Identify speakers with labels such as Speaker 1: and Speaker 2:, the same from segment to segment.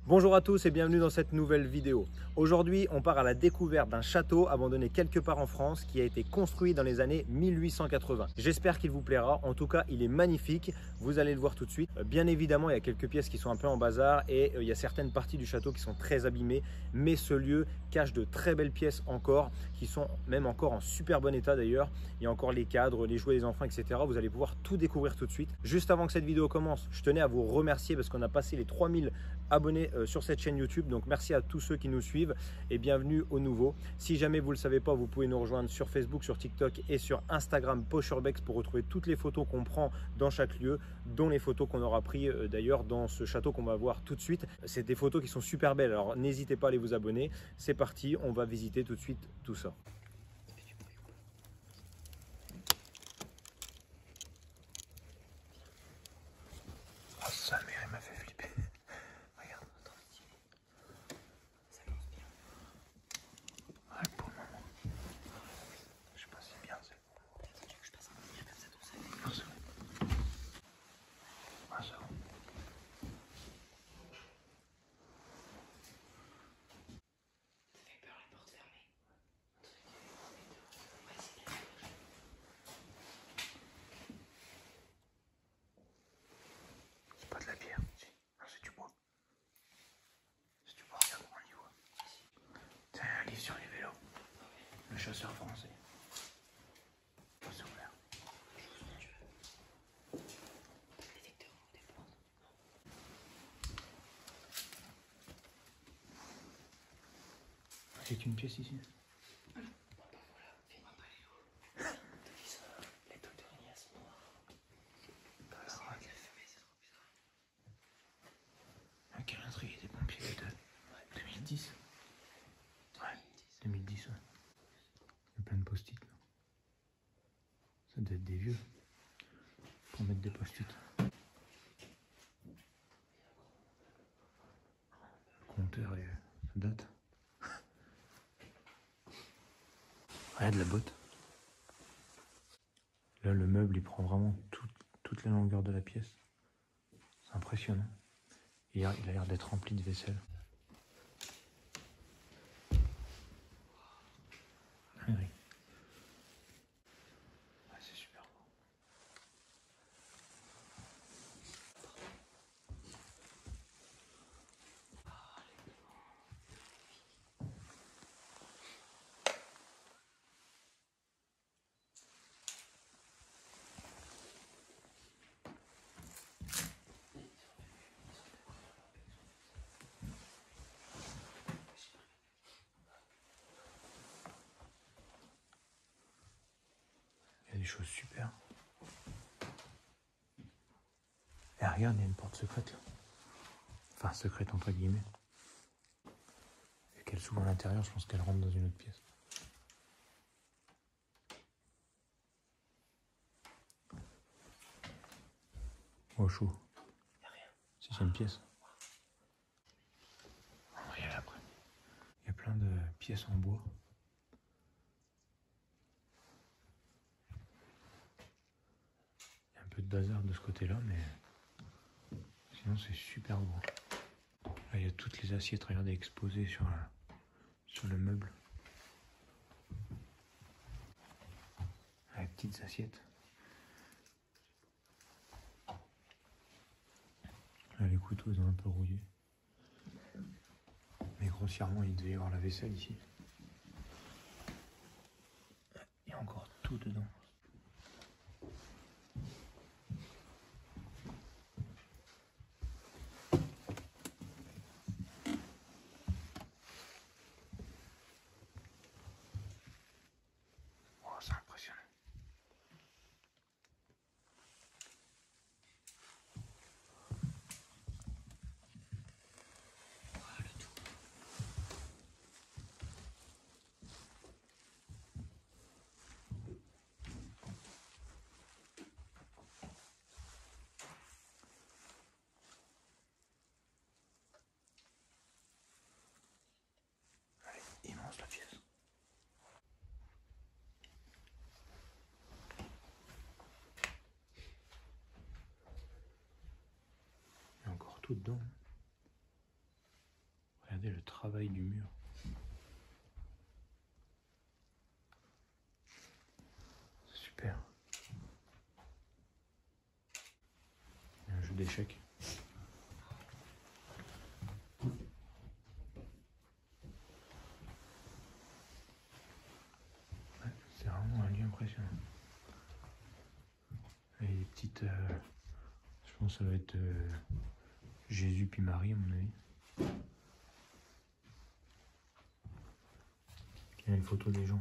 Speaker 1: Bonjour à tous et bienvenue dans cette nouvelle vidéo. Aujourd'hui, on part à la découverte d'un château abandonné quelque part en France qui a été construit dans les années 1880. J'espère qu'il vous plaira, en tout cas il est magnifique, vous allez le voir tout de suite. Bien évidemment, il y a quelques pièces qui sont un peu en bazar et il y a certaines parties du château qui sont très abîmées, mais ce lieu cache de très belles pièces encore, qui sont même encore en super bon état d'ailleurs. Il y a encore les cadres, les jouets des enfants, etc. Vous allez pouvoir tout découvrir tout de suite. Juste avant que cette vidéo commence, je tenais à vous remercier parce qu'on a passé les 3000 abonnés sur cette chaîne YouTube, donc merci à tous ceux qui nous suivent et bienvenue aux nouveaux. Si jamais vous ne le savez pas, vous pouvez nous rejoindre sur Facebook, sur TikTok et sur Instagram Pochurbex pour retrouver toutes les photos qu'on prend dans chaque lieu, dont les photos qu'on aura pris d'ailleurs dans ce château qu'on va voir tout de suite. C'est des photos qui sont super belles, alors n'hésitez pas à aller vous abonner. C'est parti, on va visiter tout de suite tout ça. Oh, sa mère, elle m'a fait flipper. Regarde, attends. Ça lance bien. Ouais, pour le moment. Je sais pas si c'est bien, c'est. Attends, tu veux que je passe un peu comme ça, ton sac? Ah, c'est bon. Ah, c'est bon. Ça fait peur, les portes fermées. C'est pas de la bière, si. Non, c'est du bois. C'est du bois, regarde, on y voit. C'est un livre sur les vélos. Le chasseur français. C'est ouvert. C'est une pièce ici. Les docteurs Ignace noirs. Avec la fumée, c'est trop bizarre. Un calendrier des pompiers de 2010. Ouais, 2010, ouais. Il y a plein de post-it là. Ça doit être des vieux. Pour mettre des post-it. Le compteur et ça date. Regarde la botte. Là, le meuble, il prend vraiment toute la longueur de la pièce. C'est impressionnant. Il a l'air d'être rempli de vaisselle. Oui. Ouais, c'est super beau. Il y a des choses super. Et regarde, il y a une porte secrète là. Enfin, secrète entre guillemets. Et qu'elle s'ouvre à l'intérieur, je pense qu'elle rentre dans une autre pièce. Oh, chaud. Il n'y a rien. C'est une pièce. On va y aller après. Il y a plein de pièces en bois. Il y a un peu de bazar de ce côté-là, mais sinon c'est super beau. Là, il y a toutes les assiettes, regardez, exposées sur le meuble. Les petites assiettes. Là, les couteaux, ils ont un peu rouillé. Mais grossièrement, il devait y avoir la vaisselle ici. Il y a encore tout dedans. Oh, c'est impressionnant. Immense la pièce. Il y a encore tout dedans.
Speaker 2: Regardez le travail du mur. Super. Un jeu d'échecs. Ouais, c'est vraiment un lieu impressionnant. Et les petites... je pense que ça doit être Jésus puis Marie à mon avis. Il y a une photo des gens.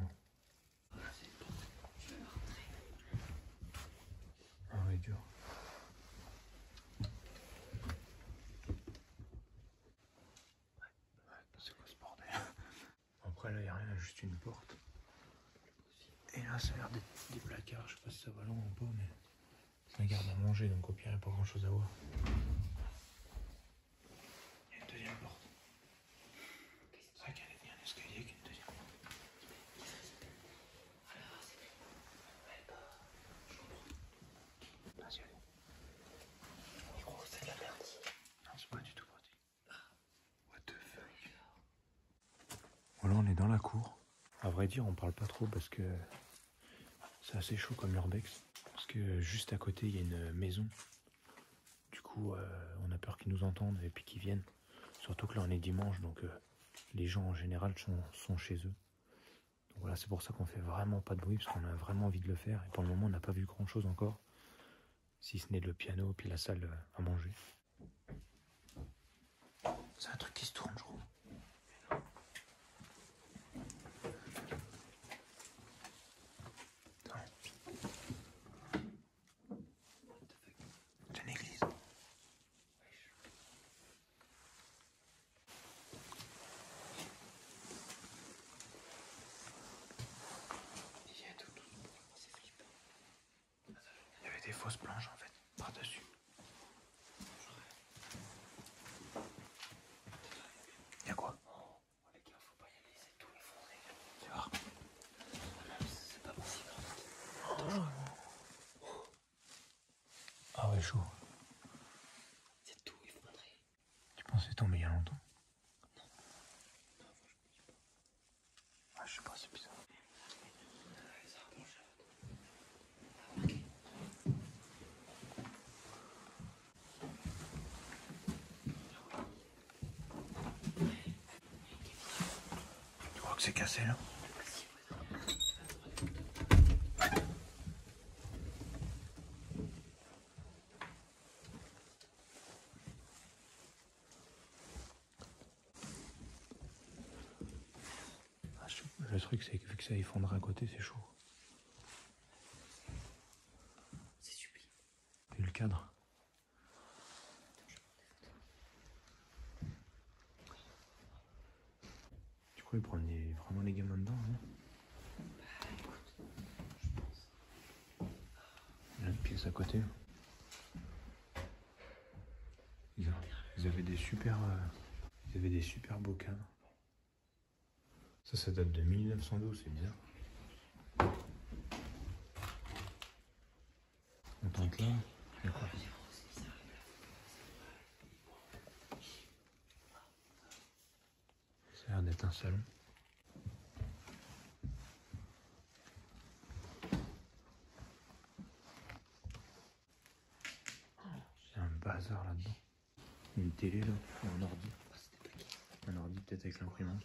Speaker 2: Ah ouais, dur. C'est quoi ce bordel? Après là, il n'y a rien, juste une porte. Et là, ça a l'air d'être des placards. Je sais pas si ça va loin ou pas, mais c'est un garde à manger, donc au pire, il n'y a pas grand chose à voir. Il y a une deuxième porte. C'est vrai qu'il y a un escalier avec une deuxième porte. Vas-y, allez. Gros, c'est de la merde. Non, c'est pas du tout pratique. What the fuck. Voilà, on est dans la cour. À vrai dire, on parle pas trop parce que c'est assez chaud comme l'urbex. Parce que juste à côté, il y a une maison. Du coup, on a peur qu'ils nous entendent et puis qu'ils viennent. Surtout que là, on est dimanche, donc les gens en général sont chez eux. Donc voilà, c'est pour ça qu'on fait vraiment pas de bruit, parce qu'on a vraiment envie de le faire. Et pour le moment, on n'a pas vu grand chose encore. Si ce n'est le piano puis la salle à manger. C'est un truc qui se tourne, je crois. C'est une église. Il y avait des fausses planches en fait, par-dessus. Il y a quoi? Les gars, faut pas y aller, c'est tout effondré. Tu vois? C'est pas possible en fait. Ah ouais, chaud. C'est tout effondré. Tu pensais tomber il y a longtemps? Non. Non, moi je me dis pas. Ah, je sais pas, c'est bizarre. Ça a penché Tu crois que c'est cassé là? Le truc, c'est que vu que ça effondre à côté, c'est chaud. C'est sublime. Et le cadre. Tu crois qu'ils prennent vraiment les gamins dedans, hein? Bah écoute, je pense. Il y a une pièce à côté. Ils avaient des super beaux cadres. Ça date de 1912, c'est bizarre. On tente là. Il y a quoi? Ça a l'air d'être un salon. C'est un bazar là-dedans. Il y a une télé là, un ordi. Un ordi peut-être avec l'imprimante.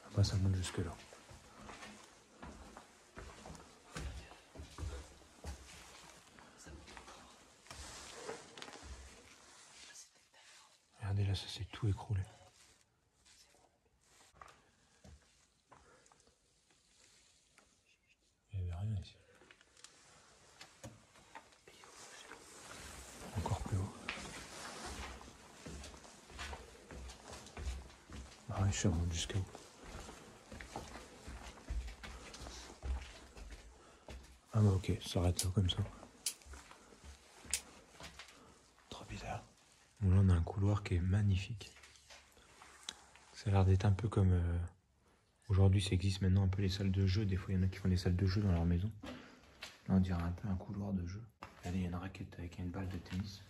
Speaker 2: Après ça monte jusque là. Regardez là, ça s'est tout écroulé. Il n'y avait rien ici. Encore plus haut. Ah ouais, je remonte jusqu'à où? Ah bah ok, ça s'arrête là comme ça. Trop bizarre. Bon là on a un couloir qui est magnifique. Ça a l'air d'être un peu comme... aujourd'hui ça existe maintenant un peu les salles de jeu. Des fois il y en a qui font des salles de jeu dans leur maison. Là on dirait un peu un couloir de jeu. Regardez, il y a une raquette avec une balle de tennis.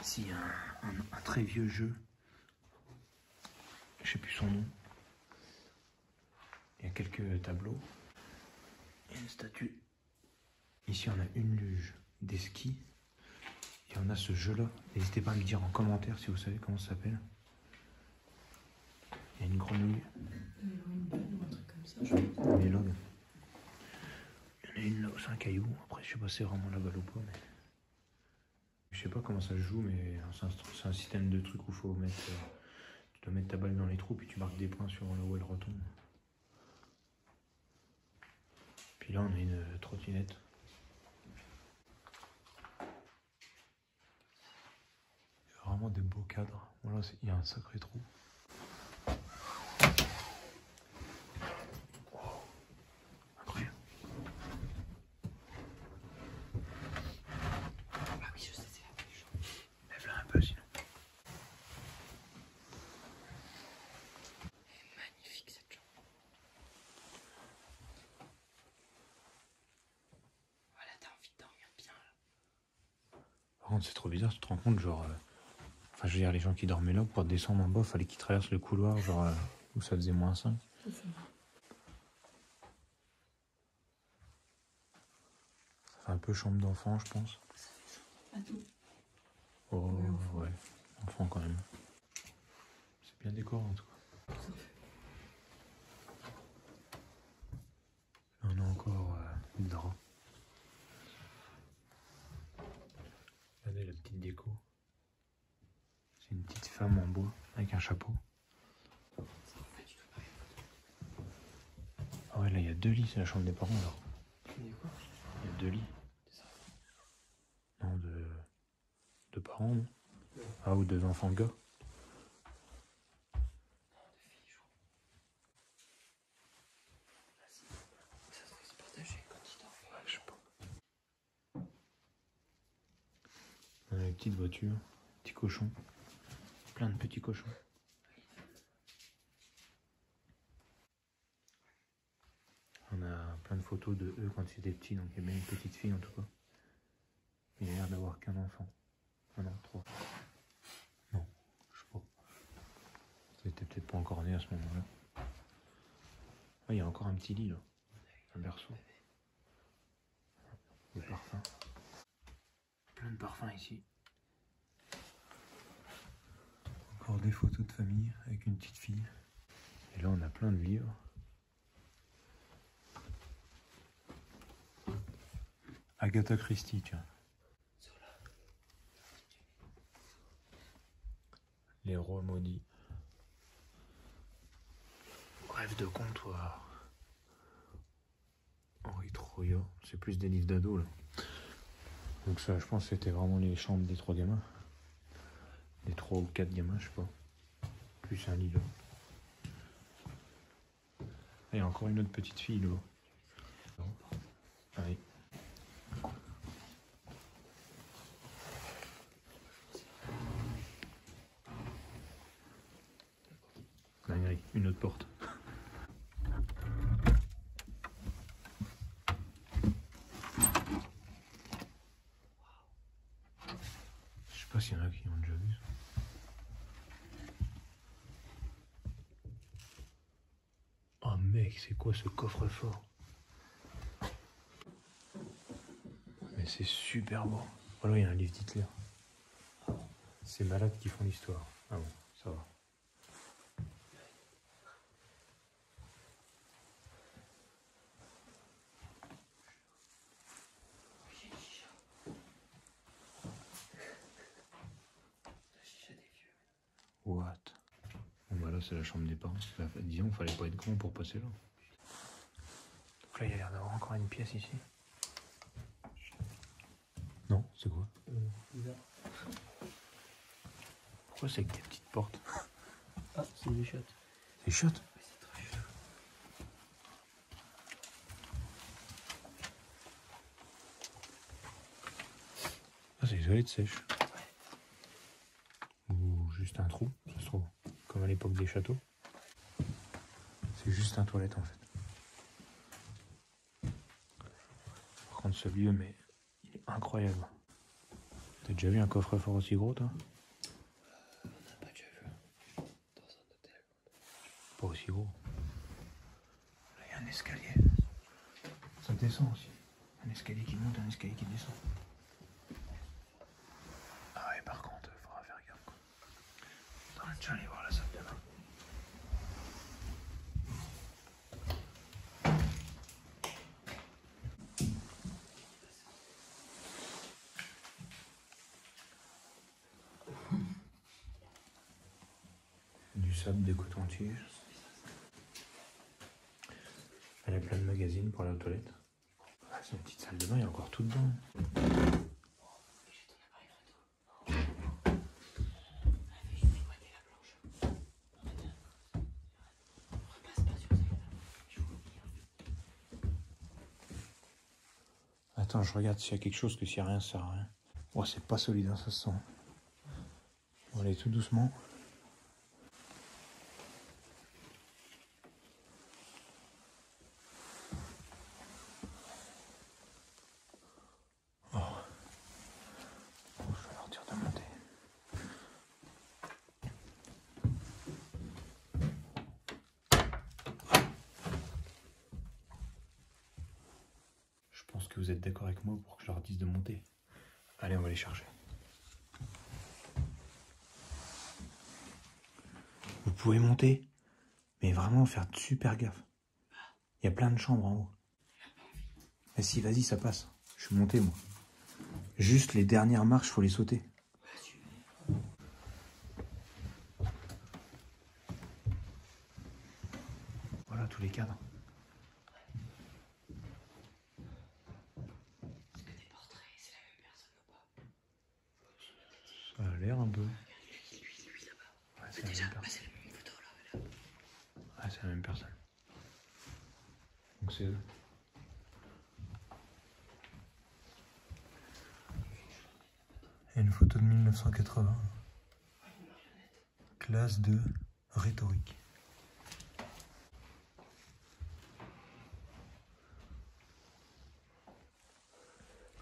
Speaker 2: Ici, il y a un très vieux jeu. Je sais plus son nom. Il y a quelques tableaux. Et une statue. Ici, on a une luge, des skis. Et on a ce jeu-là. N'hésitez pas à me dire en commentaire si vous savez comment ça s'appelle. Il y a une grenouille. Une mélode. Il y en a une là, c'est un caillou. Après, je sais pas si c'est vraiment la balle ou pas. Mais... je sais pas comment ça se joue, mais c'est un système de trucs où il faut mettre... tu dois mettre ta balle dans les trous, puis tu marques des points sur là où elle retombe. Puis là, on a une trottinette. Il y a vraiment des beaux cadres. Bon, là, il y a un sacré trou. Par contre, c'est trop bizarre, tu te rends compte, genre... enfin, je veux dire, les gens qui dormaient là, pour descendre en bas, fallait qu'ils traversent le couloir, genre, où ça faisait -5. Ça fait un peu chambre d'enfant, je pense. Oh, ouais, enfant quand même. C'est bien décoré, en tout cas. Là, on a encore le drap. Regardez la petite déco. C'est une petite femme en bois avec un chapeau. Ah ouais, là il y a 2 lits, c'est la chambre des parents alors. Il y a 2 lits. Non, de parents, non? Ah, ou 2 enfants gars. Ouais, je sais pas. On a une petite voiture, petit cochon. Plein de petits cochons. On a plein de photos de eux quand ils étaient petits, donc il y a bien une petite fille en tout cas. Il a l'air d'avoir qu'un enfant. Ah non, 3. Non, je sais pas. Il était peut-être pas encore né à ce moment-là. Ah, il y a encore un petit lit là. Un berceau. Des parfums. Plein de parfums ici. Encore des photos de famille avec une petite fille. Et là on a plein de livres. Agatha Christie, tiens. Les rois maudits. Rêve de comptoir. Henri Troya. C'est plus des livres d'ados là. Donc ça, je pense que c'était vraiment les chambres des 3 gamins. Des 3 ou 4 gamins, je sais pas. Plus un lit là. Et encore une autre petite fille là. Ah oui. Dinguerie, une autre porte. Je sais pas s'il y en a qui ont déjà vu ça. Oh mec, c'est quoi ce coffre-fort? Mais c'est super beau. Voilà, il y a un livre d'Hitler. C'est malades qui font l'histoire. Ah bon, ça va. What? Bon bah là c'est la chambre des parents. Bah, disons, fallait pas être grand pour passer là. Donc là il y a l'air d'avoir encore une pièce ici. Non, c'est quoi?
Speaker 3: Bizarre.
Speaker 2: Pourquoi c'est avec des petites portes?
Speaker 3: Ah, c'est des chiottes.
Speaker 2: C'est chiottes?
Speaker 3: Oui, c'est très chouette.
Speaker 2: Ah, c'est des toilettes sèches. Ou juste un trou, ça se trouve. Comme à l'époque des châteaux. C'est juste un toilette en fait. Par contre ce lieu, mais il est incroyable. T'as déjà vu un coffre-fort aussi gros, toi?
Speaker 3: On n'a pas déjà vu dans un hôtel.
Speaker 2: Pas aussi gros. Là, il y a un escalier. Ça descend aussi. Un escalier qui monte, un escalier qui descend. Ah ouais, par contre, il faudra faire gaffe, quoi. On va déjà aller voir la salle de bain. Du sable, des cotons-tiges. Elle a plein de magazines pour aller aux toilettes. Ah, c'est une petite salle de bain, il y a encore tout dedans. Attends, je regarde s'il y a quelque chose, que s'il n'y a rien, ça sert à rien. Oh, c'est pas solide, hein, ça se sent. On va aller tout doucement. Oh. Oh, je vais leur dire de monter. Je pense que vous êtes d'accord avec moi pour que je leur dise de monter. Allez, on va les chercher. Vous pouvez monter, mais vraiment faire super gaffe. Il y a plein de chambres en haut. Mais si, vas-y, ça passe. Je suis monté, moi. Juste les dernières marches, faut les sauter. Voilà tous les cadres.
Speaker 3: Est-ce que des portraits, c'est la même personne ou pas?
Speaker 2: Ça a l'air un peu.
Speaker 3: Lui là-bas.
Speaker 2: Ouais, c'est
Speaker 3: Déjà,
Speaker 2: la même
Speaker 3: c'est la même photo là.
Speaker 2: Ouais, c'est la même personne. Donc c'est eux. Et une photo de 1980. Classe de rhétorique.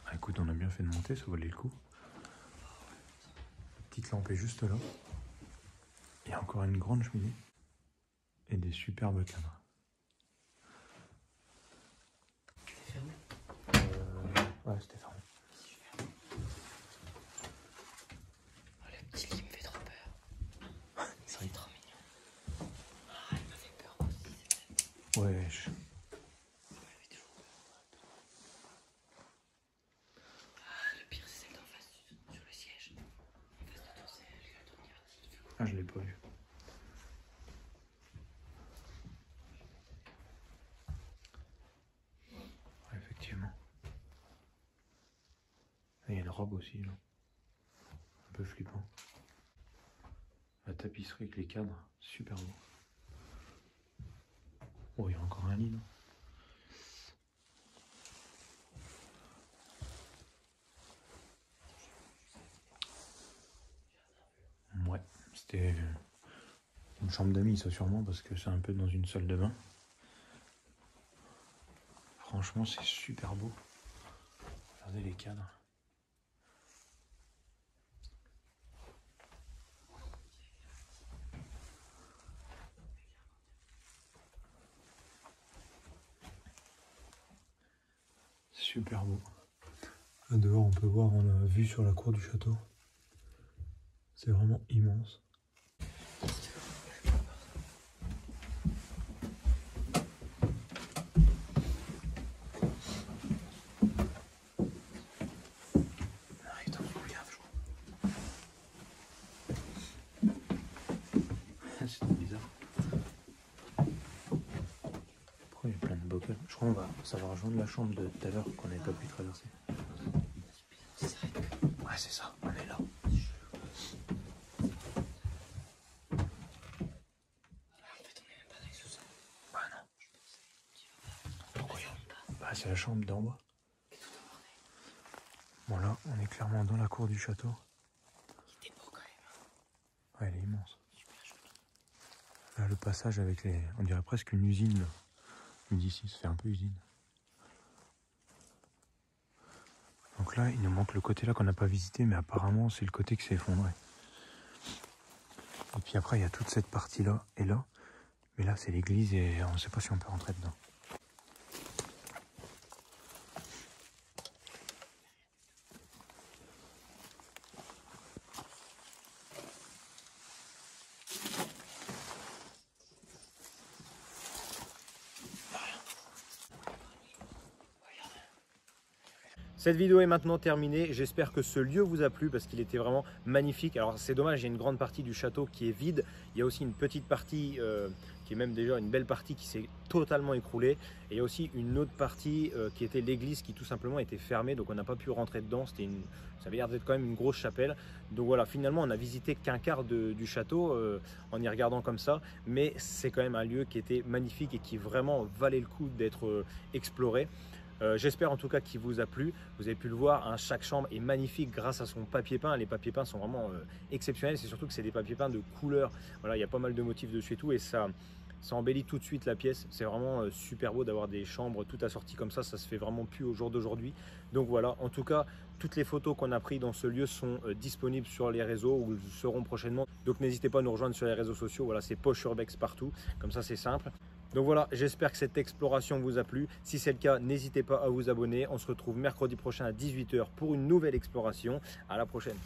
Speaker 2: Ah, écoute, on a bien fait de monter, ça valait le coup. La petite lampe est juste là. Il y a encore une grande cheminée. Et des superbes cadres.
Speaker 3: C'est fermé.
Speaker 2: Ouais, c'était fermé.
Speaker 3: Oh, le petit lit me fait trop peur. C'est trop mignon. Ah, il m'a fait peur aussi.
Speaker 2: Ouais,
Speaker 3: Ah, le pire, c'est celle d'en face, sur le siège. En face de toi, c'est la tournière.
Speaker 2: Ah, je l'ai pas vu. Ouais, effectivement. Il y a une robe aussi, là. Un peu flippant. La tapisserie avec les cadres, super beau. Oh, il y a encore un lit, là. Ouais, c'était une chambre d'amis, ça sûrement, parce que c'est un peu dans une salle de bain. Franchement, c'est super beau. Regardez les cadres. Super beau. Là dehors, on peut voir, on a vue sur la cour du château. C'est vraiment immense. C'est bizarre. Pourquoi il y a plein de bocals? Je crois ça va rejoindre la chambre de tout à l'heure qu'on n'avait pas pu traverser. Ouais, c'est ça, on est là. Bah non. Pourquoi bah, c'est la chambre d'en bas. Bon là, on est clairement dans la cour du château.
Speaker 3: Il était beau quand même.
Speaker 2: Ouais, elle est immense. Là, le passage avec les... On dirait presque une usine, là. Mais d'ici, ça fait un peu usine. Donc Donc là, il nous manque le côté là qu'on n'a pas visité, mais apparemment, c'est le côté qui s'est effondré. Et puis après, il y a toute cette partie-là et là. Mais là, c'est l'église et on ne sait pas si on peut rentrer dedans.
Speaker 1: Cette vidéo est maintenant terminée, j'espère que ce lieu vous a plu parce qu'il était vraiment magnifique. Alors c'est dommage, il y a une grande partie du château qui est vide, il y a aussi une petite partie qui est même déjà une belle partie qui s'est totalement écroulée. Et il y a aussi une autre partie qui était l'église qui tout simplement était fermée, donc on n'a pas pu rentrer dedans. Ça avait l'air d'être quand même une grosse chapelle. Donc voilà, finalement on a visité qu'un quart du château en y regardant comme ça, mais c'est quand même un lieu qui était magnifique et qui vraiment valait le coup d'être exploré. J'espère en tout cas qu'il vous a plu. Vous avez pu le voir, hein, chaque chambre est magnifique grâce à son papier peint. Les papiers peints sont vraiment exceptionnels. C'est surtout que c'est des papiers peints de couleur. Voilà, il y a pas mal de motifs dessus et tout. Et ça embellit tout de suite la pièce. C'est vraiment super beau d'avoir des chambres tout assorties comme ça. Ça se fait vraiment plus au jour d'aujourd'hui. Donc voilà, en tout cas, toutes les photos qu'on a prises dans ce lieu sont disponibles sur les réseaux ou seront prochainement. Donc n'hésitez pas à nous rejoindre sur les réseaux sociaux. Voilà, c'est Poche Urbex partout. Comme ça, c'est simple. Donc voilà, j'espère que cette exploration vous a plu. Si c'est le cas, n'hésitez pas à vous abonner. On se retrouve mercredi prochain à 18 h pour une nouvelle exploration. À la prochaine.